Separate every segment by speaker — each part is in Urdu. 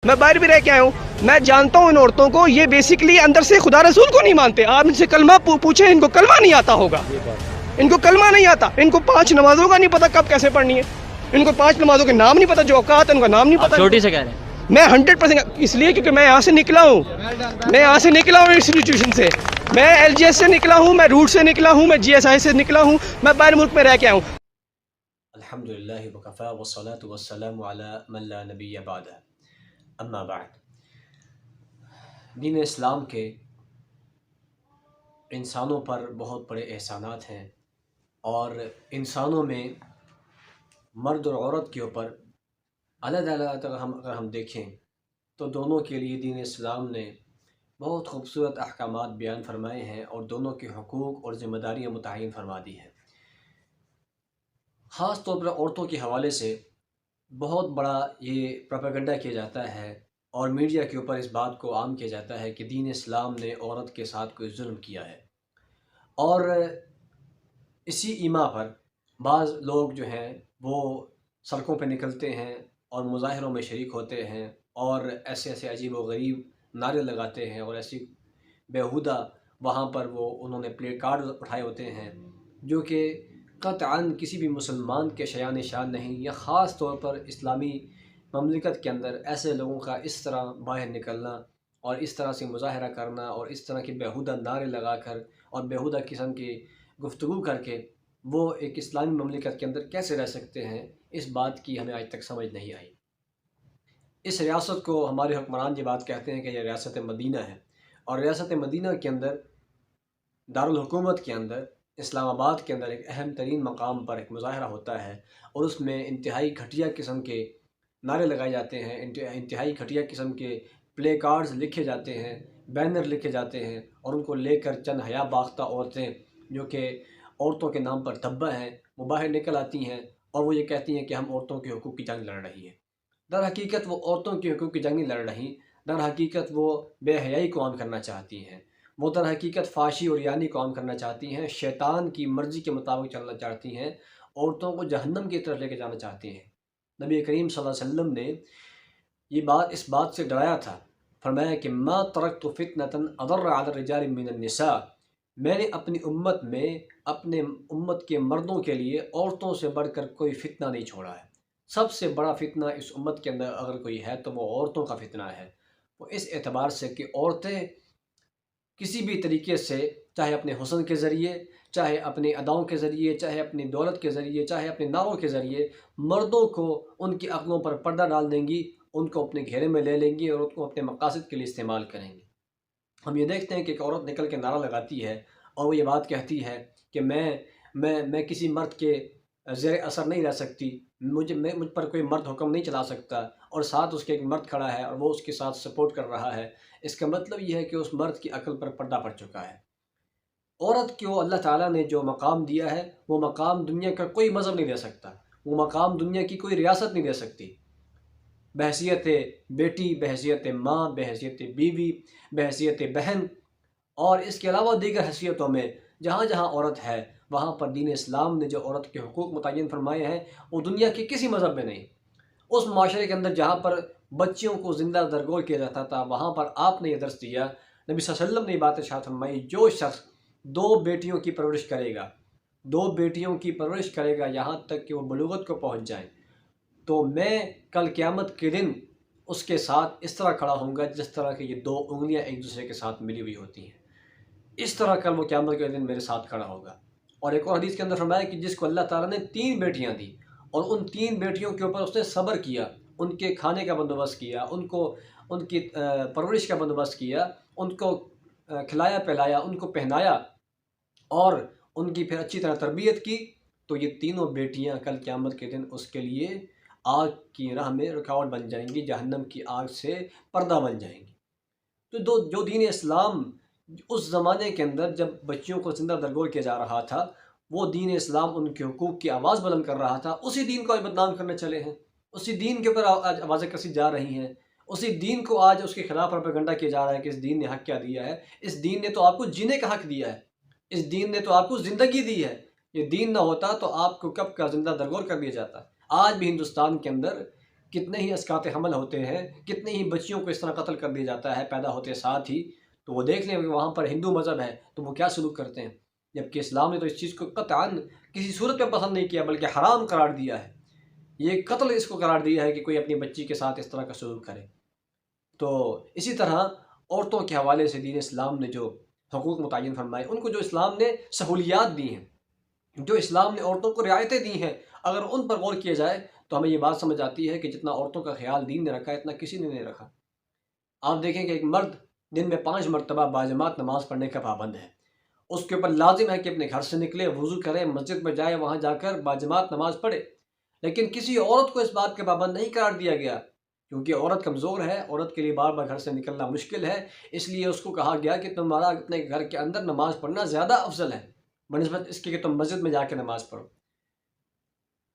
Speaker 1: میں باہر بھی رہ کے آیا ہوں، میں جانتا ہوں ان عورتوں کو، یہ بیسیکلی اندر سے خدا رسول کو نہیں مانتے. آپ ان سے کلمہ پوچھیں، ان کو کلمہ نہیں آتا ہوگا، ان کو کلمہ نہیں آتا، ان کو 5 نمازوں کا نہیں پتا کب کیسے پڑھنی ہے، ان کو 5 نمازوں کے نام نہیں پتا، جو اوقات ہے ان کا نام نہیں پتا.
Speaker 2: چھوٹی سے کہہ رہے ہیں
Speaker 1: میں 100% اس لیے کیونکہ میں یہاں سے نکلا ہوں، میں یہاں سے نکلا ہوں انسٹیٹیوشن سے، میں ایل جی ایس سے نکلا ہوں، میں روٹ سے نکلا ہوں، میں جی ایس آئی سے نکلا ہوں، میں باہر ملک میں رہ کے آیا ہوں.
Speaker 3: الحمدللہ وکفا والصلاة والسلام علی من لا نبی بعدہ. اما بعد، دین اسلام کے انسانوں پر بہت بڑے احسانات ہیں، اور انسانوں میں مرد اور عورت کے اوپر علیحدہ اگر ہم دیکھیں تو دونوں کے لیے دین اسلام نے بہت خوبصورت احکامات بیان فرمائے ہیں، اور دونوں کے حقوق اور ذمہ داریاں متعین فرما دی ہیں. خاص طور پر عورتوں کے حوالے سے بہت بڑا یہ پروپیگنڈا کیا جاتا ہے، اور میڈیا کے اوپر اس بات کو عام کیا جاتا ہے کہ دین اسلام نے عورت کے ساتھ کوئی ظلم کیا ہے. اور اسی ایما پر بعض لوگ جو ہیں وہ سڑکوں پہ نکلتے ہیں اور مظاہروں میں شریک ہوتے ہیں، اور ایسے ایسے عجیب و غریب نعرے لگاتے ہیں، اور ایسی بیہودہ وہاں پر انہوں نے پلے کارڈ اٹھائے ہوتے ہیں جو کہ قطعاً کسی بھی مسلمان کے شایان شان نہیں. یا خاص طور پر اسلامی مملکت کے اندر ایسے لوگوں کا اس طرح باہر نکلنا اور اس طرح سے مظاہرہ کرنا اور اس طرح کے بیہودہ نعرے لگا کر اور بیہودہ قسم کی گفتگو کر کے وہ ایک اسلامی مملکت کے اندر کیسے رہ سکتے ہیں، اس بات کی ہمیں آج تک سمجھ نہیں آئی. اس ریاست کو ہمارے حکمران یہ بات کہتے ہیں کہ یہ ریاست مدینہ ہے، اور ریاست مدینہ کے اندر دارالحکومت کے اندر اسلام آباد کے اندر ایک اہم ترین مقام پر ایک مظاہرہ ہوتا ہے، اور اس میں انتہائی گھٹیا قسم کے نعرے لگائے جاتے ہیں، انتہائی گھٹیا قسم کے پلے کارڈز لکھے جاتے ہیں، بینر لکھے جاتے ہیں، اور ان کو لے کر چند حیا باختہ عورتیں جو کہ عورتوں کے نام پر دھبہ ہیں وہ باہر نکل آتی ہیں، اور وہ یہ کہتی ہیں کہ ہم عورتوں کے حقوق کی جنگ لڑ رہی ہیں. در حقیقت وہ عورتوں کے حقوق کی جنگ نہیں لڑ رہی، در حقیقت وہ بے حیائی کو عام کرنا چاہتی ہیں، وہ در حقیقت فحاشی اور یانی کو عام کرنا چاہتی ہیں، شیطان کی مرضی کے مطابق چلنا چاہتی ہیں، عورتوں کو جہنم کی طرف لے کے جانا چاہتی ہیں. نبی کریم صلی اللہ علیہ وسلم نے اس بات سے ڈرایا تھا، فرمایا کہ ما ترکت فتنة اضر علی الرجال من النساء، میں نے اپنی امت میں اپنے امت کے مردوں کے لیے عورتوں سے بڑھ کر کوئی فتنہ نہیں چھوڑا ہے. سب سے بڑا فتنہ اس امت کے اندر اگر کوئی ہے تو وہ عورتوں کا فتنہ ہے. وہ اس اعتبار سے کہ عورتیں کسی بھی طریقے سے، چاہے اپنے حسن کے ذریعے، چاہے اپنی اداؤں کے ذریعے، چاہے اپنی دولت کے ذریعے، چاہے اپنے نعروں کے ذریعے مردوں کو ان کی عقلوں پر پردہ ڈال دیں گی، ان کو اپنے گھیرے میں لے لیں گی اور ان کو اپنے مقاصد کے لیے استعمال کریں گی. ہم یہ دیکھتے ہیں کہ ایک عورت نکل کے نعرہ لگاتی ہے اور وہ یہ بات کہتی ہے کہ میں کسی مرد کے زیر اثر نہیں رہ سکتی، مجھ پر کوئی مرد حکم نہیں چلا سکتا، اور ساتھ اس کے ایک مرد کھڑا ہے اور وہ اس کے ساتھ سپورٹ کر رہا ہے. اس کا مطلب یہ ہے کہ اس مرد کی عقل پر پردہ پڑ چکا ہے. عورت کو اللہ تعالیٰ نے جو مقام دیا ہے وہ مقام دنیا کا کوئی مذہب نہیں دے سکتا، وہ مقام دنیا کی کوئی ریاست نہیں دے سکتی. بحیثیت بیٹی، بحیثیت ماں، بحیثیت بیوی، بحیثیت بہن، اور اس کے علاوہ دیگر حیثیتوں میں جہاں جہاں عورت ہے وہاں پر دین اسلام نے جو عورت کے حقوق متعین فرمائے ہیں وہ دنیا کے کسی مذہب میں نہیں. اس معاشرے کے اندر جہاں پر بچیوں کو زندہ درگور کیا جاتا تھا وہاں پر آپ نے یہ درس دیا، نبی صلی اللہ علیہ وسلم نے یہ بات ارشاد فرمائی، جو شخص 2 بیٹیوں کی پرورش کرے گا، 2 بیٹیوں کی پرورش کرے گا یہاں تک کہ وہ بلوغت کو پہنچ جائیں، تو میں کل قیامت کے دن اس کے ساتھ اس طرح کھڑا ہوں گا جس طرح کہ یہ 2 انگلیاں ایک دوسرے کے ساتھ ملی ہوئی ہوتی ہیں. اس طرح کل وہ قیامت کے دن میرے ساتھ کھڑا ہوگا. اور ایک اور حدیث کے اندر فرمایا کہ جس کو اللہ تعالیٰ نے 3 بیٹیاں دی اور ان 3 بیٹیوں کے اوپر اس نے صبر کیا، ان کے کھانے کا بندوبست کیا، ان کی پرورش کا بندوبست کیا، ان کو کھلایا پلایا، ان کو پہنایا اور ان کی پھر اچھی طرح تربیت کی، تو یہ تینوں بیٹیاں کل قیامت کے دن اس کے لیے آگ کی راہ میں رکاوٹ بن جائیں گی، جہنم کی آگ سے پردہ بن جائیں گی. تو جو دین اسلام اس زمانے کے اندر جب بچیوں کو زندہ درگور کیا جا رہا تھا، وہ دین اسلام ان کے حقوق کی آواز بلند کر رہا تھا، اسی دین کو آج بدنام کرنے چلے ہیں، اسی دین کے اوپر آج آوازیں کسی جا رہی ہیں، اسی دین کو آج اس کے خلاف پروپیگنڈا کیا جا رہا ہے کہ اس دین نے حق کیا دیا ہے. اس دین نے تو آپ کو جینے کا حق دیا ہے، اس دین نے تو آپ کو زندگی دی ہے. یہ دین نہ ہوتا تو آپ کو کب کا زندہ درگور کر دیا جاتا. آج بھی ہندوستان کے اندر کتنے ہی اسقاط حمل ہوتے ہیں، کتنے ہی بچیوں کو اس طرح قتل کر دیا جاتا ہے پیدا ہوتے ساتھ ہی. تو وہ دیکھ لیں کہ وہاں پر ہندو مذہب ہے تو وہ کیا سلوک کرتے ہیں، جبکہ اسلام نے تو اس چیز کو قطعاً کسی صورت میں پسند نہیں کیا بلکہ حرام قرار دیا ہے. یہ قتل اس کو قرار دیا ہے کہ کوئی اپنی بچی کے ساتھ اس طرح کا سلوک کرے. تو اسی طرح عورتوں کے حوالے سے دین اسلام نے جو حقوق متعین فرمائے، ان کو جو اسلام نے سہولیات دی ہیں، جو اسلام نے عورتوں کو رعایتیں دی ہیں، اگر ان پر غور کیا جائے تو ہمیں یہ بات سمجھ آتی ہے کہ جتنا عورتوں کا خیال دین نے رکھا ہے اتنا کسی نے نہیں رکھا. آپ دیکھیں کہ ایک مرد دن میں 5 مرتبہ باجماعت نماز پڑھنے کا پابند ہے. اس کے اوپر لازم ہے کہ اپنے گھر سے نکلے، وضو کرے، مسجد میں جائے، وہاں جا کر باجماعت نماز پڑھے. لیکن کسی عورت کو اس بات کا پابند نہیں قرار دیا گیا، کیونکہ عورت کمزور ہے، عورت کے لیے بار بار گھر سے نکلنا مشکل ہے. اس لیے اس کو کہا گیا کہ تمہارا اپنے گھر کے اندر نماز پڑھنا زیادہ افضل ہے بنسبت اس کے کہ تم مسجد میں جا کے نماز پڑھو.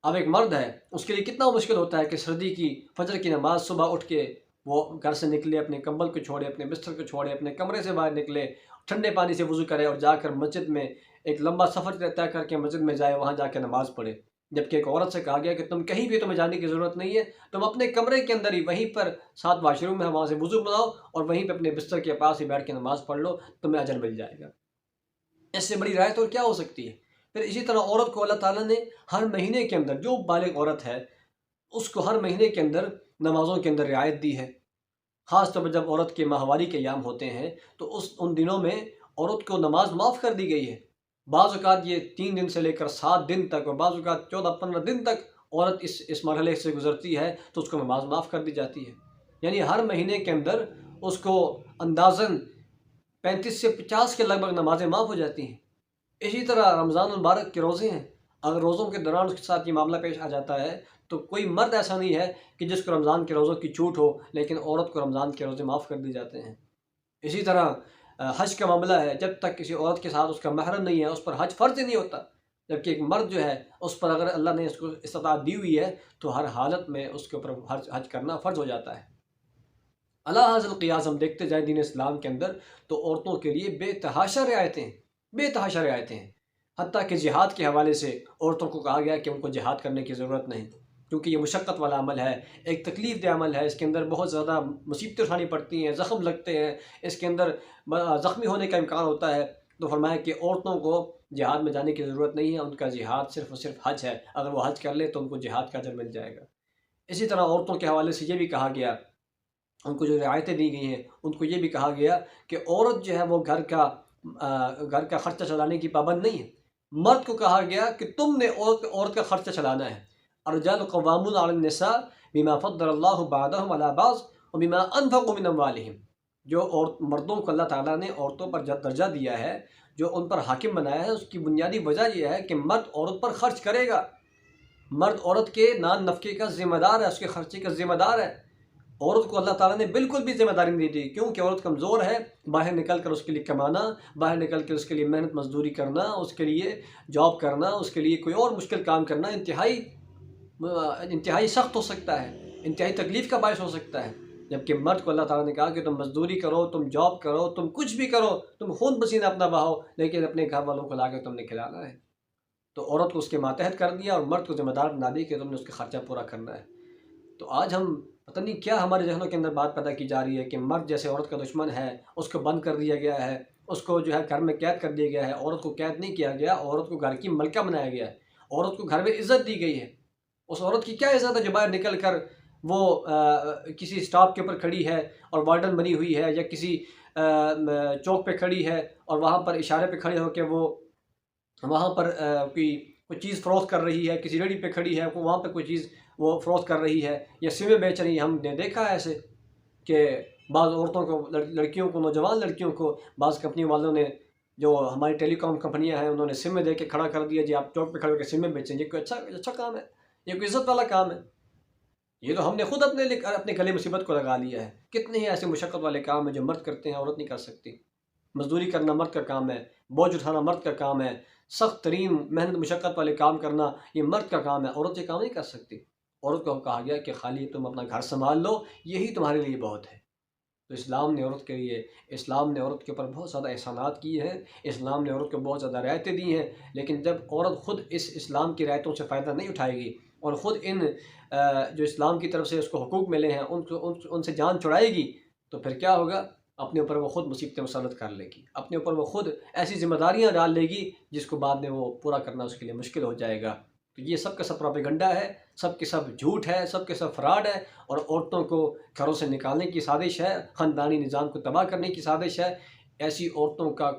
Speaker 3: اب ایک مرد ہے، اس کے لیے کتنا مشکل ہوتا ہے کہ سردی کی فجر کی نماز صبح اٹھ کے وہ گھر سے نکلے، اپنے کمبل کو چھوڑے، اپنے بستر کو چھوڑے، اپنے کمرے سے باہر نکلے، ٹھنڈے پانی سے وضو کرے اور جا کر مسجد میں ایک لمبا سفر طے کر کے مسجد میں جائے، وہاں جا کے نماز پڑھے. جبکہ ایک عورت سے کہا گیا کہ تم کہیں بھی تمہیں جانے کی ضرورت نہیں ہے، تم اپنے کمرے کے اندر ہی وہیں پر 7 واش روم ہے، وہاں سے وضو بناؤ اور وہیں پہ اپنے بستر کے پاس ہی بیٹھ کے نماز پڑھ لو، تمہیں اجر مل جائے گا. اس سے بڑی رعایت اور کیا ہو سکتی ہے؟ پھر اسی طرح عورت کو اللہ تعالیٰ نے ہر مہینے کے اندر، جو بالغ عورت ہے اس کو ہر مہینے کے اندر نمازوں کے اندر رعایت دی ہے. خاص طور پر جب عورت کے ماہواری کے ایام ہوتے ہیں تو ان دنوں میں عورت کو نماز معاف کر دی گئی ہے. بعض اوقات یہ 3 دن سے لے کر 7 دن تک اور بعض اوقات 14-15 دن تک عورت اس مرحلے سے گزرتی ہے تو اس کو نماز معاف کر دی جاتی ہے. یعنی ہر مہینے کے اندر اس کو اندازاً 35 سے 50 کے لگ بھگ نمازیں معاف ہو جاتی ہیں. اسی طرح رمضان المبارک کے روزے ہیں، اگر روزوں کے دوران اس کے ساتھ یہ معاملہ پیش آ جاتا ہے تو کوئی مرد ایسا نہیں ہے کہ جس کو رمضان کے روزوں کی چھوٹ ہو، لیکن عورت کو رمضان کے روزے معاف کر دی جاتے ہیں. اسی طرح حج کا معاملہ ہے، جب تک کسی عورت کے ساتھ اس کا محرم نہیں ہے اس پر حج فرض ہی نہیں ہوتا. جبکہ ایک مرد جو ہے اس پر اگر اللہ نے اس کو استطاعت دی ہوئی ہے تو ہر حالت میں اس کے اوپر حج کرنا فرض ہو جاتا ہے. اللہ حاصل قیاس ہم دیکھتے جائیں دین اسلام کے اندر تو عورتوں کے لیے بے تحاشا رعایتیں ہیں، بے تحاشا رعایتیں ہیں. حتیٰ کہ جہاد کے حوالے سے عورتوں کو کہا گیا کہ ان کو جہاد کرنے کی ضرورت نہیں، کیونکہ یہ مشقت والا عمل ہے، ایک تکلیف دہ عمل ہے، اس کے اندر بہت زیادہ مصیبتیں اٹھانی پڑتی ہیں، زخم لگتے ہیں، اس کے اندر زخمی ہونے کا امکان ہوتا ہے. تو فرمایا کہ عورتوں کو جہاد میں جانے کی ضرورت نہیں ہے، ان کا جہاد صرف اور صرف حج ہے، اگر وہ حج کر لے تو ان کو جہاد کا اجر مل جائے گا. اسی طرح عورتوں کے حوالے سے یہ بھی کہا گیا، ان کو جو رعایتیں دی گئی ہیں ان کو یہ بھی کہا گیا کہ عورت جو ہے وہ گھر کا خرچہ چلانے کی پابند نہیں ہے. مرد کو کہا گیا کہ تم نے عورت کا خرچہ چلانا ہے. الرجال قوامون علی النساء بما فضل اللہ بعضهم علی بعض وبما انفقوا من اموالهم. جو مردوں کو اللہ تعالیٰ نے عورتوں پر درجہ دیا ہے، جو ان پر حاکم بنایا ہے، اس کی بنیادی وجہ یہ ہے کہ مرد عورت پر خرچ کرے گا. مرد عورت کے نان نفقے کا ذمہ دار ہے، اس کے خرچے کا ذمہ دار ہے. عورت کو اللہ تعالیٰ نے بالکل بھی ذمہ داری نہیں دی، کیونکہ عورت کمزور ہے. باہر نکل کر اس کے لیے کمانا، باہر نکل کر اس کے لیے محنت مزدوری کرنا، اس کے لیے جاب کرنا، اس کے لیے کوئی اور مشکل کام کرنا انتہائی سخت ہو سکتا ہے، انتہائی تکلیف کا باعث ہو سکتا ہے. جبکہ مرد کو اللہ تعالیٰ نے کہا کہ تم مزدوری کرو، تم جاب کرو، تم کچھ بھی کرو، تم خون پسینہ اپنا بہاؤ، لیکن اپنے گھر والوں کو لا کے تم نے کھلانا ہے. تو عورت کو اس کے ماتحت کر دیا اور مرد کو ذمہ دار بنا دی کہ تم نے اس کا خرچہ پورا کرنا ہے. تو آج ہم پتہ نہیں کیا ہمارے ذہنوں کے اندر بات پیدا کی جا رہی ہے کہ مرد جیسے عورت کا دشمن ہے، اس کو بند کر دیا گیا ہے، اس کو جو ہے گھر میں قید کر دیا گیا ہے. عورت کو قید نہیں کیا گیا، عورت کو گھر کی ملکہ بنایا گیا ہے، عورت کو گھر میں عزت دی گئی ہے. اس عورت کی کیا عزت ہے جو باہر نکل کر وہ کسی اسٹاپ کے اوپر کھڑی ہے اور وارڈن بنی ہوئی ہے، یا کسی چوک پہ کھڑی ہے اور وہاں پر اشارے پہ کھڑے ہو کے وہ وہاں پر کوئی چیز فروخت کر رہی ہے، کسی ریڑھی پہ کھڑی ہے، وہاں پہ کوئی چیز وہ فروخت کر رہی ہے یا سمیں بیچ رہی ہے. ہم نے دیکھا ہے ایسے کہ بعض عورتوں کو، لڑکیوں کو، نوجوان لڑکیوں کو بعض کمپنی والوں نے، جو ہماری ٹیلی کام کمپنیاں ہیں، انہوں نے سمیں دے کے کھڑا کر دیا، جی آپ چوک پہ کھڑے ہو کے سمیں بیچیں. یہ کوئی اچھا کام ہے؟ یہ کوئی عزت والا کام ہے؟ یہ تو ہم نے خود اپنے گلے مصیبت کو لگا لیا ہے. کتنے ہی ایسے مشقت والے کام ہیں جو مرد کرتے ہیں، عورت نہیں کر سکتی. مزدوری کرنا مرد کا کام ہے، بوجھ اٹھانا مرد کا کام ہے، سخت ترین محنت مشقت والے کام کرنا یہ مرد کا کام ہے، عورت یہ کام نہیں کر سکتی. عورت کو کہا گیا کہ خالی تم اپنا گھر سنبھال لو، یہی تمہارے لیے بہت ہے. تو اسلام نے عورت کے اوپر بہت زیادہ احسانات کیے ہیں، اسلام نے عورت کو بہت زیادہ رعایتیں دی ہیں. لیکن جب عورت خود اس اسلام کی رعایتوں سے فائدہ نہیں اٹھائے گی اور خود ان جو اسلام کی طرف سے اس کو حقوق ملے ہیں ان سے جان چھڑائے گی تو پھر کیا ہوگا؟ اپنے اوپر وہ خود مصیبتیں مسلط کر لے گی، اپنے اوپر وہ خود ایسی ذمہ داریاں ڈال لے گی جس کو بعد میں وہ پورا کرنا اس کے لیے مشکل ہو جائے گا۔ تو یہ سب کا سب پروپیگنڈا ہے، سب کے سب جھوٹ ہے، سب کے سب فراڈ ہے، اور عورتوں کو گھروں سے نکالنے کی سازش ہے، خاندانی نظام کو تباہ کرنے کی سازش ہے۔ ایسی عورتوں کا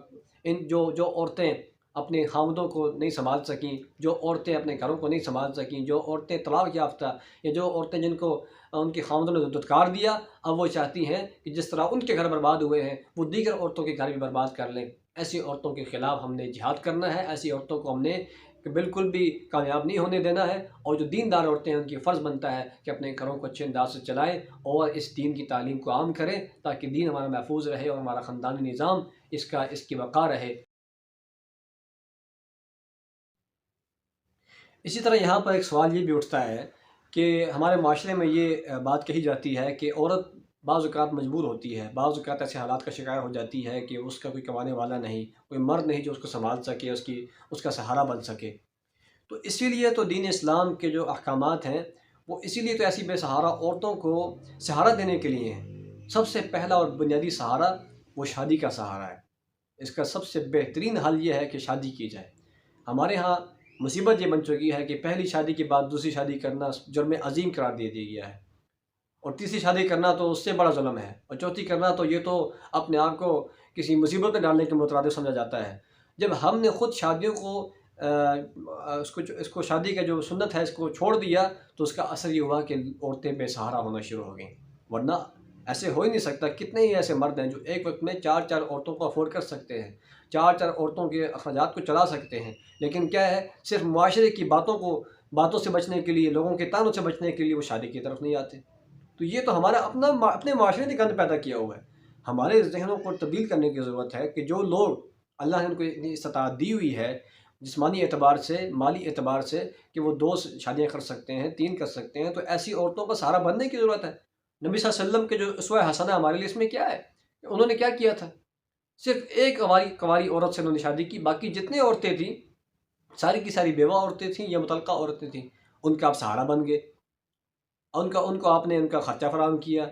Speaker 3: جو عورتیں اپنے خامدوں کو نہیں سنبھال سکیں، جو عورتیں اپنے گھروں کو نہیں سنبھال سکیں، جو عورتیں طلاق یافتہ، یا جو عورتیں جن کو ان کے خامدوں نے دھتکار دیا، اب وہ چاہتی ہیں کہ جس طرح ان کے گھر برباد ہوئے ہیں وہ دیگر عورتوں کے گھر بھی برباد کر لیں۔ ایسی عورتوں کے خلاف ہم نے جہاد کرنا ہے، ایسی عورتوں کو ہم نے بالکل بھی کامیاب نہیں ہونے دینا ہے، اور جو دیندار عورتیں ہیں ان کی فرض بنتا ہے کہ اپنے گھروں کو اچھے انداز سے چلائیں اور اس دین کی تعلیم کو عام کریں تاکہ دین ہمارا محفوظ رہے اور ہمارا خاندانی نظام اس کی بقا رہے۔ اسی طرح یہاں پر ایک سوال یہ بھی اٹھتا ہے کہ ہمارے معاشرے میں یہ بات کہی جاتی ہے کہ عورت بعض اوقات مجبور ہوتی ہے، بعض اوقات ایسے حالات کا شکار ہو جاتی ہے کہ اس کا کوئی کمانے والا نہیں، کوئی مرد نہیں جو اس کو سنبھال سکے، اس کا سہارا بن سکے۔ تو اسی لیے تو دین اسلام کے جو احکامات ہیں وہ اسی لیے تو ایسی بے سہارا عورتوں کو سہارا دینے کے لیے ہیں۔ سب سے پہلا اور بنیادی سہارا وہ شادی کا سہارا ہے۔ اس کا سب سے بہترین حل یہ ہے کہ شادی کی جائے۔ ہمارے ہاں مصیبت یہ بن چکی ہے کہ پہلی شادی کے بعد دوسری شادی کرنا جرم عظیم قرار دے دیا گیا ہے، اور تیسری شادی کرنا تو اس سے بڑا ظلم ہے، اور چوتھی کرنا تو یہ تو اپنے آپ کو کسی مصیبت میں ڈالنے کے مترادف سمجھا جاتا ہے۔ جب ہم نے خود شادیوں کو اس کو شادی کا جو سنت ہے اس کو چھوڑ دیا تو اس کا اثر یہ ہوا کہ عورتیں بے سہارا ہونا شروع ہو گئیں، ورنہ ایسے ہو ہی نہیں سکتا۔ کتنے ہی ایسے مرد ہیں جو ایک وقت میں 4 عورتوں کو افورڈ کر سکتے ہیں، 4 عورتوں کے اخراجات کو چلا سکتے ہیں، لیکن کیا ہے، صرف معاشرے کی باتوں سے بچنے کے لیے، لوگوں کے طعنوں سے بچنے کے لیے وہ شادی کی طرف نہیں آتے۔ تو یہ تو ہمارا اپنے معاشرے نے گند پیدا کیا ہوا ہے۔ ہمارے ذہنوں کو تبدیل کرنے کی ضرورت ہے کہ جو لوگ اللہ نے ان کو اتنی استطاعت دی ہوئی ہے جسمانی اعتبار سے، مالی اعتبار سے، کہ وہ 2 شادیاں کر سکتے ہیں، 3 کر سکتے ہیں، تو ایسی عورتوں کا سہارا بننے کی ضرورت ہے۔ نبی صلی اللہ علیہ وسلم کے جو اسوہ حسنہ ہمارے لیے اس میں کیا ہے؟ انہوں نے کیا کیا تھا؟ صرف ایک کنواری عورت سے انہوں نے شادی کی، باقی جتنی عورتیں تھیں ساری کی ساری بیوہ عورتیں تھیں یا متعلقہ عورتیں تھیں، ان کا آپ سہارا بن گئے، ان کو آپ نے ان کا خرچہ فراہم کیا۔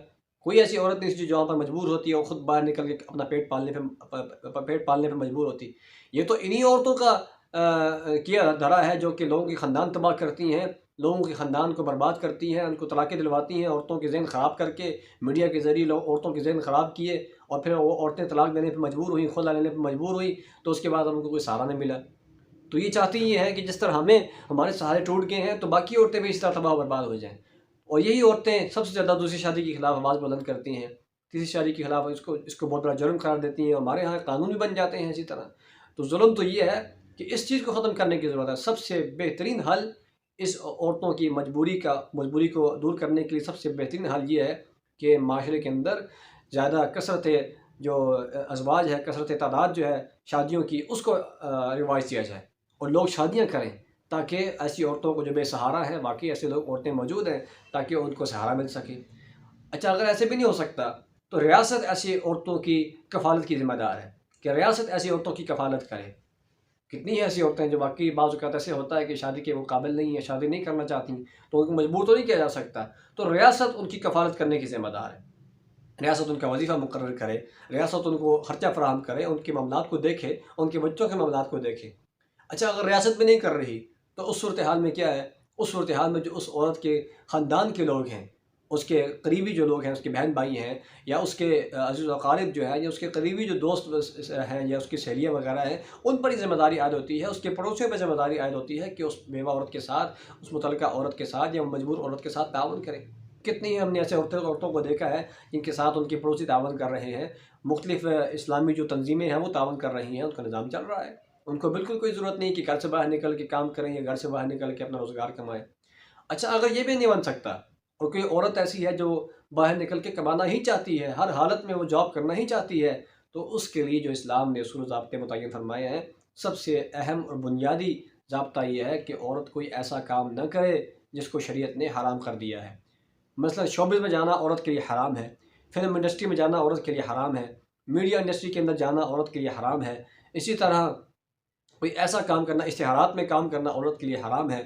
Speaker 3: کوئی ایسی عورت نہیں تھی جو وہاں پر مجبور ہوتی ہے اور خود باہر نکل کے اپنا پیٹ پالنے پہ مجبور ہوتی۔ یہ تو انہی عورتوں کا کیا دھرا ہے جو کہ لوگوں کے خاندان تباہ کرتی ہیں، لوگوں کے خاندان کو برباد کرتی ہیں، ان کو طلاقیں دلواتی ہیں، عورتوں کے ذہن خراب کر کے میڈیا کے ذریعے عورتوں کے ذہن خراب کیے، اور پھر وہ عورتیں طلاق دینے پہ مجبور ہوئیں، خلع لینے پہ مجبور ہوئیں، تو اس کے بعد ان کو کوئی سہارا نہیں ملا۔ تو یہ چاہتی یہ ہے کہ جس طرح ہمارے سہارے ٹوٹ گئے ہیں تو باقی عورتیں بھی اس طرح تباہ و برباد ہو جائیں، اور یہی عورتیں سب سے زیادہ دوسری شادی کے خلاف آواز بلند کرتی ہیں، تیسری شادی کے خلاف اس کو بہت بڑا جرم قرار دیتی ہیں، اور ہمارے یہاں قانون بھی بن جاتے ہیں اسی طرح۔ تو ظلم تو یہ ہے کہ اس چیز کو ختم کرنے کی ضرورت ہے۔ سب سے بہترین حل اس عورتوں کی مجبوری کو دور کرنے کے لیے سب سے بہترین حل یہ ہے کہ معاشرے کے اندر زیادہ کثرت جو ازواج ہے، کثرت تعداد جو ہے شادیوں کی، اس کو رواج دیا جائے اور لوگ شادیاں کریں، تاکہ ایسی عورتوں کو جو بے سہارا ہیں، واقعی ایسے عورتیں موجود ہیں تاکہ ان کو سہارا مل سکے۔ اچھا، اگر ایسے بھی نہیں ہو سکتا تو ریاست ایسی عورتوں کی کفالت کی ذمہ دار ہے کہ ریاست ایسی عورتوں کی کفالت کرے۔ کتنی ایسی عورتیں جو واقعی بعض اوقات ایسے ہوتا ہے کہ شادی کے وہ قابل نہیں ہیں، شادی نہیں کرنا چاہتی، تو ان کو مجبور تو نہیں کیا جا سکتا، تو ریاست ان کی کفالت کرنے کی ذمہ دار ہے۔ ریاست ان کا وظیفہ مقرر کرے، ریاست ان کو خرچہ فراہم کرے، ان کے معاملات کو دیکھے، ان کے بچوں کے معاملات کو دیکھے۔ اچھا، اگر ریاست بھی نہیں کر رہی تو اس صورتحال میں کیا ہے؟ اس صورتحال میں جو اس عورت کے خاندان کے لوگ ہیں، اس کے قریبی جو لوگ ہیں، اس کے بہن بھائی ہیں، یا اس کے عزیز و اقارب جو ہیں، یا اس کے قریبی جو دوست ہیں، یا اس کی سہیلیاں وغیرہ ہیں، ان پر ہی ذمہ داری عائد ہوتی ہے، اس کے پڑوسیوں پہ ذمہ داری عائد ہوتی ہے کہ اس بیوہ عورت کے ساتھ، اس متعلقہ عورت کے ساتھ یا مجبور عورت کے ساتھ تعاون کریں۔ کتنی ہی ہم نے ایسے عورتوں کو دیکھا ہے جن کے ساتھ ان کے پڑوسی تعاون کر رہے ہیں، مختلف اسلامی جو تنظیمیں ہیں وہ تعاون کر رہی ہیں، ان کا نظام چل رہا ہے، ان کو بالکل کوئی ضرورت نہیں کہ گھر سے باہر نکل کے کام کریں یا گھر سے باہر نکل کے اپنا روزگار کمائیں۔ اچھا، اگر یہ بھی نہیں بن سکتا اور کوئی عورت ایسی ہے جو باہر نکل کے کمانا ہی چاہتی ہے، ہر حالت میں وہ جاب کرنا ہی چاہتی ہے، تو اس کے لیے جو اسلام نے اصول و ضابطے متعین فرمائے ہیں، سب سے اہم اور بنیادی ضابطہ یہ ہے کہ عورت کوئی ایسا کام نہ کرے جس کو شریعت نے حرام کر دیا ہے۔ مثلا شوبز میں جانا عورت کے لیے حرام ہے، فلم انڈسٹری میں جانا عورت کے لیے حرام ہے، میڈیا انڈسٹری کے اندر جانا عورت کے لیے حرام ہے، اسی طرح کوئی ایسا کام کرنا، اشتہارات میں کام کرنا عورت کے لیے حرام ہے۔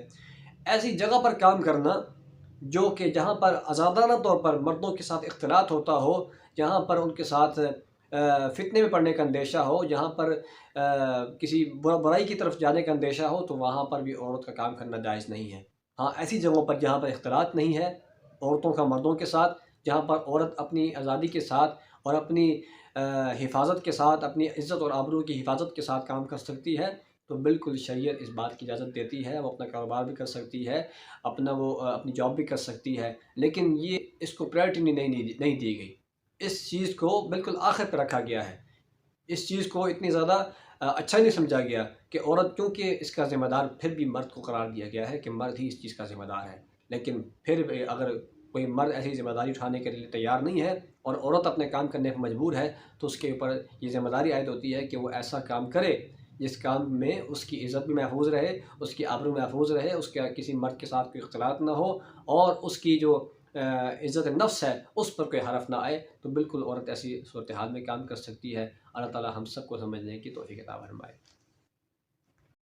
Speaker 3: ایسی جگہ پر کام کرنا جو کہ جہاں پر آزادانہ طور پر مردوں کے ساتھ اختلاط ہوتا ہو، جہاں پر ان کے ساتھ فتنے میں پڑنے کا اندیشہ ہو، جہاں پر کسی برائی کی طرف جانے کا اندیشہ ہو، تو وہاں پر بھی عورت کا کام کرنا جائز نہیں ہے۔ ہاں، ایسی جگہوں پر جہاں پر اختلاط نہیں ہے عورتوں کا مردوں کے ساتھ، جہاں پر عورت اپنی آزادی کے ساتھ اور اپنی حفاظت کے ساتھ، اپنی عزت اور آبرو کی حفاظت کے ساتھ کام کر سکتی ہے، تو بالکل شریعت اس بات کی اجازت دیتی ہے، وہ اپنا کاروبار بھی کر سکتی ہے، اپنی جاب بھی کر سکتی ہے، لیکن یہ اس کو پرائرٹی نہیں دی گئی۔ اس چیز کو بالکل آخر پہ رکھا گیا ہے، اس چیز کو اتنی زیادہ اچھا نہیں سمجھا گیا کہ عورت، کیونکہ اس کا ذمہ دار پھر بھی مرد کو قرار دیا گیا ہے کہ مرد ہی اس چیز کا ذمہ دار ہے، لیکن پھر بھی اگر کوئی مرد ایسی ذمہ داری اٹھانے کے لیے تیار نہیں ہے اور عورت اپنے کام کرنے پر مجبور ہے، تو اس کے اوپر یہ ذمہ داری عائد ہوتی ہے کہ وہ ایسا کام کرے جس کام میں اس کی عزت بھی محفوظ رہے، اس کی آبرو محفوظ رہے، اس کا کسی مرد کے ساتھ کوئی اختلاط نہ ہو، اور اس کی جو عزت نفس ہے اس پر کوئی حرف نہ آئے، تو بالکل عورت ایسی صورتحال میں کام کر سکتی ہے۔ اللہ تعالی ہم سب کو سمجھنے کی توفیق عطا فرمائے۔